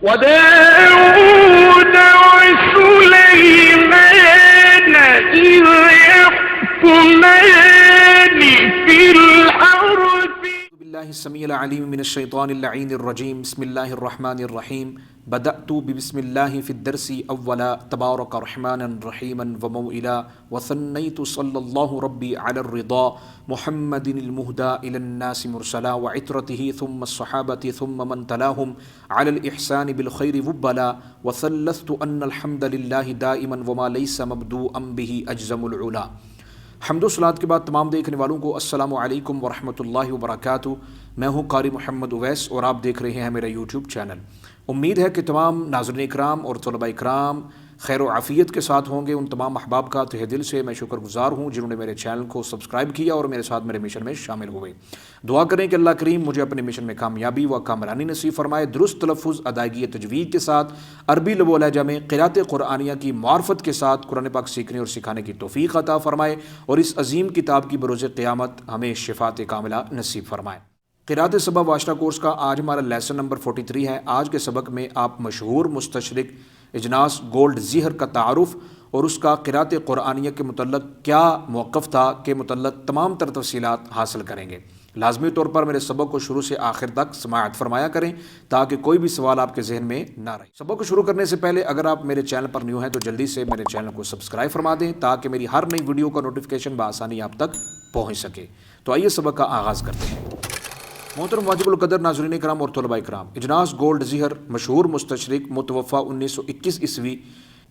وداود وسليمان إذ يحكمان في الحرث بالله السميع العليم من الشيطان اللعين الرجيم بسم الله الرحمن الرحيم بدأت ببسم الله في الدرس أولا تبارك رحمانا رحيما وموئلا وثنيت صلى الله ربي على الرضا محمد المهدى إلى الناس مرسلا وعترته ثم الصحابة ثم من تلاهم على الإحسان بالخير وبلا وثلثت أن الحمد لله دائما وما ليس مبدوءا به أجزم العلا۔ حمد و صلات کے بعد تمام دیکھنے والوں کو السلام علیکم ورحمۃ اللہ وبرکاتہ۔ میں ہوں قاری محمد اویس اور آپ دیکھ رہے ہیں میرا یوٹیوب چینل۔ امید ہے کہ تمام ناظرین اکرام اور طلباء اکرام خیر و عافیت کے ساتھ ہوں گے۔ ان تمام احباب کا تہ دل سے میں شکر گزار ہوں جنہوں نے میرے چینل کو سبسکرائب کیا اور میرے ساتھ میرے مشن میں شامل ہوئے۔ دعا کریں کہ اللہ کریم مجھے اپنے مشن میں کامیابی و کامرانی نصیب فرمائے، درست تلفظ، ادائیگی تجوید کے ساتھ، عربی لب و لہجہ میں قرأت قرآنیہ کی معرفت کے ساتھ قرآن پاک سیکھنے اور سکھانے کی توفیق عطا فرمائے اور اس عظیم کتاب کی بروز قیامت ہمیں شفاعت کاملہ نصیب فرمائے۔ قرأت سبع واشرہ کورس کا آج ہمارا لیسن نمبر 43 ہے۔ آج کے سبق میں آپ مشہور مستشرق اجناس گولڈ زیہر کا تعارف اور اس کا قرأت قرآنیہ کے متعلق کیا موقف تھا کے متعلق تمام تر تفصیلات حاصل کریں گے۔ لازمی طور پر میرے سبق کو شروع سے آخر تک سماعت فرمایا کریں تاکہ کوئی بھی سوال آپ کے ذہن میں نہ رہے۔ سبق کو شروع کرنے سے پہلے اگر آپ میرے چینل پر نیو ہیں تو جلدی سے میرے چینل کو سبسکرائب فرما دیں تاکہ میری ہر نئی ویڈیو کا نوٹیفیکیشن بآسانی آپ تک پہنچ سکے۔ تو آئیے سبق کا آغاز کرتے ہیں۔ محترم واجب القدر ناظرین اکرام اور طلباء اکرام، اجناس گولڈ زیہر مشہور مستشرق متوفہ 1921 عیسوی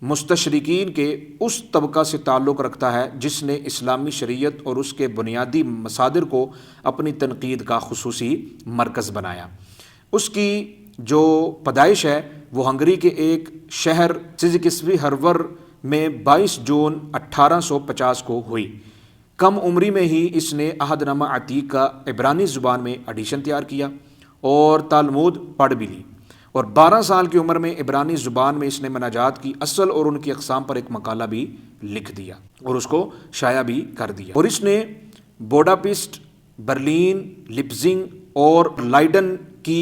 مستشرقین کے اس طبقہ سے تعلق رکھتا ہے جس نے اسلامی شریعت اور اس کے بنیادی مصادر کو اپنی تنقید کا خصوصی مرکز بنایا۔ اس کی جو پیدائش ہے وہ ہنگری کے ایک شہر سزکسوی ہرور میں 22 جون 1850 کو ہوئی۔ کم عمری میں ہی اس نے عہد نامہ عتیق کا عبرانی زبان میں ایڈیشن تیار کیا اور تالمود پڑھ بھی لی، اور 12 سال کی عمر میں عبرانی زبان میں اس نے مناجات کی اصل اور ان کی اقسام پر ایک مقالہ بھی لکھ دیا اور اس کو شائع بھی کر دیا، اور اس نے بوڈاپسٹ، برلین، لیپزنگ اور لائڈن کی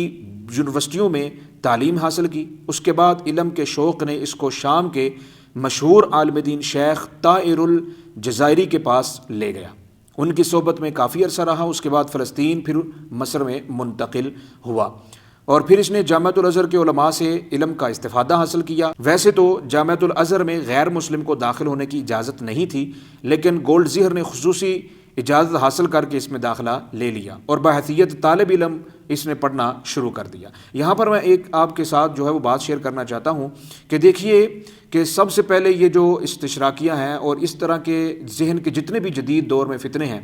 یونیورسٹیوں میں تعلیم حاصل کی۔ اس کے بعد علم کے شوق نے اس کو شام کے مشہور عالم دین شیخ طائر الجزائری کے پاس لے گیا۔ ان کی صحبت میں کافی عرصہ رہا۔ اس کے بعد فلسطین پھر مصر میں منتقل ہوا، اور پھر اس نے جامعۃ الازہر کے علماء سے علم کا استفادہ حاصل کیا۔ ویسے تو جامعۃ الازہر میں غیر مسلم کو داخل ہونے کی اجازت نہیں تھی، لیکن گولڈ زیہر نے خصوصی اجازت حاصل کر کے اس میں داخلہ لے لیا اور بحیثیت طالب علم اس نے پڑھنا شروع کر دیا۔ یہاں پر میں ایک آپ کے ساتھ جو ہے وہ بات شیئر کرنا چاہتا ہوں کہ دیکھیے کہ سب سے پہلے یہ جو استشراقیہ ہیں اور اس طرح کے ذہن کے جتنے بھی جدید دور میں فتنے ہیں،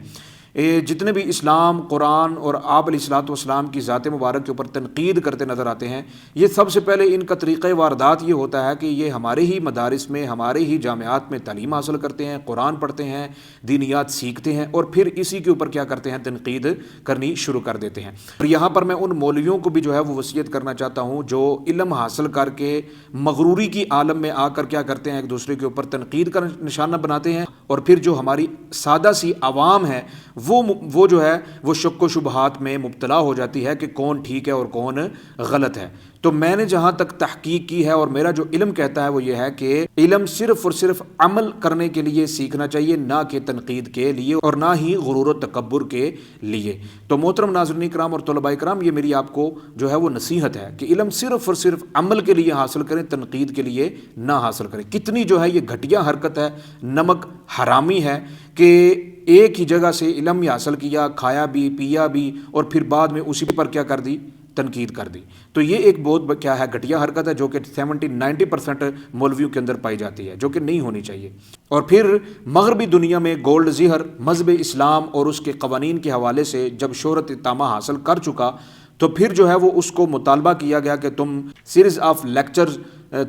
جتنے بھی اسلام، قرآن اور آپ علیہ الصلوۃ والسلام کی ذات مبارک کے اوپر تنقید کرتے نظر آتے ہیں، یہ سب سے پہلے ان کا طریقہ واردات یہ ہوتا ہے کہ یہ ہمارے ہی مدارس میں، ہمارے ہی جامعات میں تعلیم حاصل کرتے ہیں، قرآن پڑھتے ہیں، دینیات سیکھتے ہیں، اور پھر اسی کے اوپر کیا کرتے ہیں، تنقید کرنی شروع کر دیتے ہیں۔ اور یہاں پر میں ان مولویوں کو بھی جو ہے وہ وصیت کرنا چاہتا ہوں جو علم حاصل کر کے مغروری کی عالم میں آ کر کیا کرتے ہیں، ایک دوسرے کے اوپر تنقید کا نشانہ بناتے ہیں، اور پھر جو ہماری سادہ سی عوام ہے وہ جو ہے وہ شک و شبہات میں مبتلا ہو جاتی ہے کہ کون ٹھیک ہے اور کون غلط ہے۔ تو میں نے جہاں تک تحقیق کی ہے اور میرا جو علم کہتا ہے وہ یہ ہے کہ علم صرف اور صرف عمل کرنے کے لیے سیکھنا چاہیے، نہ کہ تنقید کے لیے اور نہ ہی غرور و تکبر کے لیے۔ تو محترم ناظرین اکرام اور طلباء اکرام، یہ میری آپ کو جو ہے وہ نصیحت ہے کہ علم صرف اور صرف عمل کے لیے حاصل کریں، تنقید کے لیے نہ حاصل کریں۔ کتنی جو ہے یہ گھٹیا حرکت ہے، نمک حرامی ہے کہ ایک ہی جگہ سے علم ہی حاصل کیا، کھایا بھی، پیا بھی، اور پھر بعد میں اسی پر کیا کر دی، تنقید کر دی۔ تو یہ ایک بہت کیا ہے، گھٹیا حرکت ہے جو کہ 70-90% مولویوں کے اندر پائی جاتی ہے، جو کہ نہیں ہونی چاہیے۔ اور پھر مغربی دنیا میں گولڈ زیہر مذہب اسلام اور اس کے قوانین کے حوالے سے جب شہرت تامہ حاصل کر چکا تو پھر جو ہے وہ اس کو مطالبہ کیا گیا کہ تم سیریز آف لیکچرز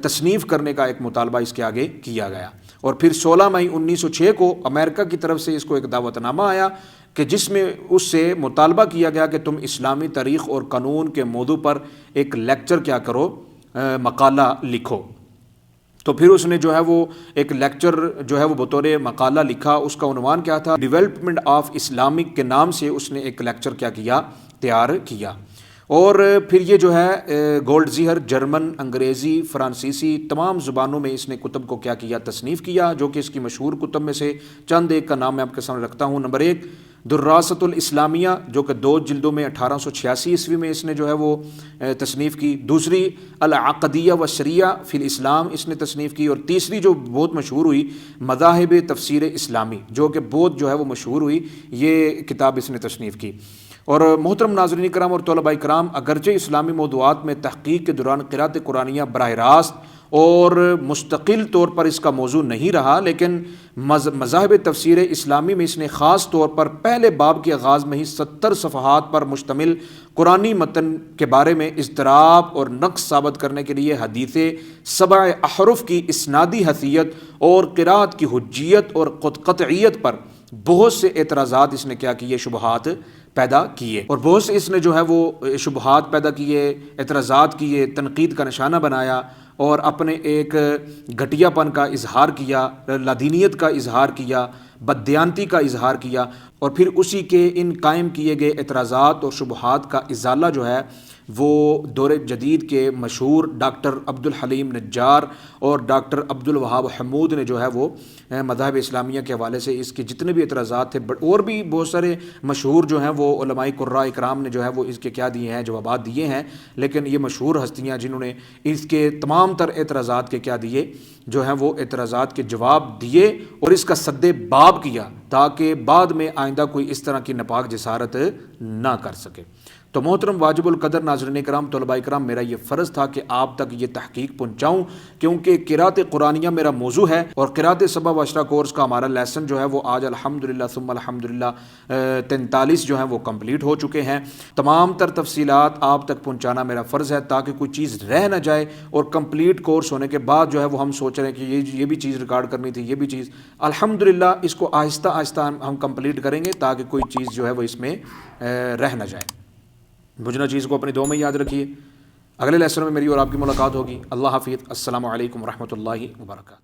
تصنیف کرنے کا ایک مطالبہ اس کے آگے کیا گیا، اور پھر 16 مئی 1906 کو امریکہ کی طرف سے اس کو ایک دعوت نامہ آیا کہ جس میں اس سے مطالبہ کیا گیا کہ تم اسلامی تاریخ اور قانون کے موضوع پر ایک لیکچر کیا کرو، مقالہ لکھو۔ تو پھر اس نے جو ہے وہ ایک لیکچر جو ہے وہ بطور مقالہ لکھا۔ اس کا عنوان کیا تھا، ڈیولپمنٹ آف اسلامک کے نام سے اس نے ایک لیکچر کیا تیار کیا۔ اور پھر یہ جو ہے گولڈ زیہر جرمن، انگریزی، فرانسیسی تمام زبانوں میں اس نے کتب کو کیا کیا، تصنیف کیا، جو کہ اس کی مشہور کتب میں سے چند ایک کا نام میں آپ کے سامنے رکھتا ہوں۔ نمبر 1 دراست الاسلامیہ، جو کہ 2 جلدوں میں 1886 عیسوی میں اس نے جو ہے وہ تصنیف کی۔ دوسری العقدیہ والشریعہ فی الاسلام اس نے تصنیف کی۔ اور تیسری جو بہت مشہور ہوئی مذاہب تفسیر اسلامی، جو کہ بہت جو ہے وہ مشہور ہوئی، یہ کتاب اس نے تصنیف کی۔ اور محترم ناظرین کرام اور طلباء کرام، اگرچہ اسلامی موضوعات میں تحقیق کے دوران قرأت قرآنیہ براہ راست اور مستقل طور پر اس کا موضوع نہیں رہا، لیکن مذاہب تفسیر اسلامی میں اس نے خاص طور پر پہلے باب کے آغاز میں ہی 70 صفحات پر مشتمل قرآنی متن کے بارے میں اضطراب اور نقص ثابت کرنے کے لیے حدیث 7 احرف کی اسنادی حیثیت اور قرأت کی حجیت اور قطعیت پر بہت سے اعتراضات اس نے کیا کیے، شبہات پیدا کیے، اور بہت سے اس نے جو ہے وہ شبہات پیدا کیے، اعتراضات کیے، تنقید کا نشانہ بنایا اور اپنے ایک گھٹیا پن کا اظہار کیا، لادینیت کا اظہار کیا، بددیانتی کا اظہار کیا، اور پھر اسی کے ان قائم کیے گئے اعتراضات اور شبہات کا ازالہ جو ہے وہ دور جدید کے مشہور ڈاکٹر عبدالحلیم نجار اور ڈاکٹر عبدالوہاب حمود نے جو ہے وہ مذاہب اسلامیہ کے حوالے سے اس کے جتنے بھی اعتراضات تھے، اور بھی بہت سارے مشہور جو ہیں وہ علماء قراء اکرام نے جو ہے وہ اس کے کیا دیے ہیں، جوابات دیے ہیں، لیکن یہ مشہور ہستیاں جنہوں نے اس کے تمام تر اعتراضات کے کیا دیے، جو ہیں وہ اعتراضات کے جواب دیے اور اس کا سد باب کیا، تاکہ بعد میں آئندہ کوئی اس طرح کی ناپاک جسارت نہ کر سکے۔ تو محترم واجب القدر ناظرین کرام، طلباء کرام، میرا یہ فرض تھا کہ آپ تک یہ تحقیق پہنچاؤں، کیونکہ قرأت قرآنیہ میرا موضوع ہے، اور قرأت 7 و 10 کورس کا ہمارا لیسن جو ہے وہ آج الحمدللہ ثم الحمدللہ 43 جو ہیں وہ کمپلیٹ ہو چکے ہیں۔ تمام تر تفصیلات آپ تک پہنچانا میرا فرض ہے، تاکہ کوئی چیز رہ نہ جائے، اور کمپلیٹ کورس ہونے کے بعد جو ہے وہ ہم سوچ رہے ہیں کہ یہ بھی چیز ریکارڈ کرنی تھی، یہ بھی چیز، الحمدللہ اس کو آہستہ آہستہ ہم کمپلیٹ کریں گے، تاکہ کوئی چیز جو ہے وہ اس میں رہ نہ جائے۔ بجنا چیز کو اپنی دعاؤں میں یاد رکھیے۔ اگلے لیسن میں میری اور آپ کی ملاقات ہوگی۔ اللہ حافظ، السلام علیکم ورحمۃ اللہ وبرکاتہ۔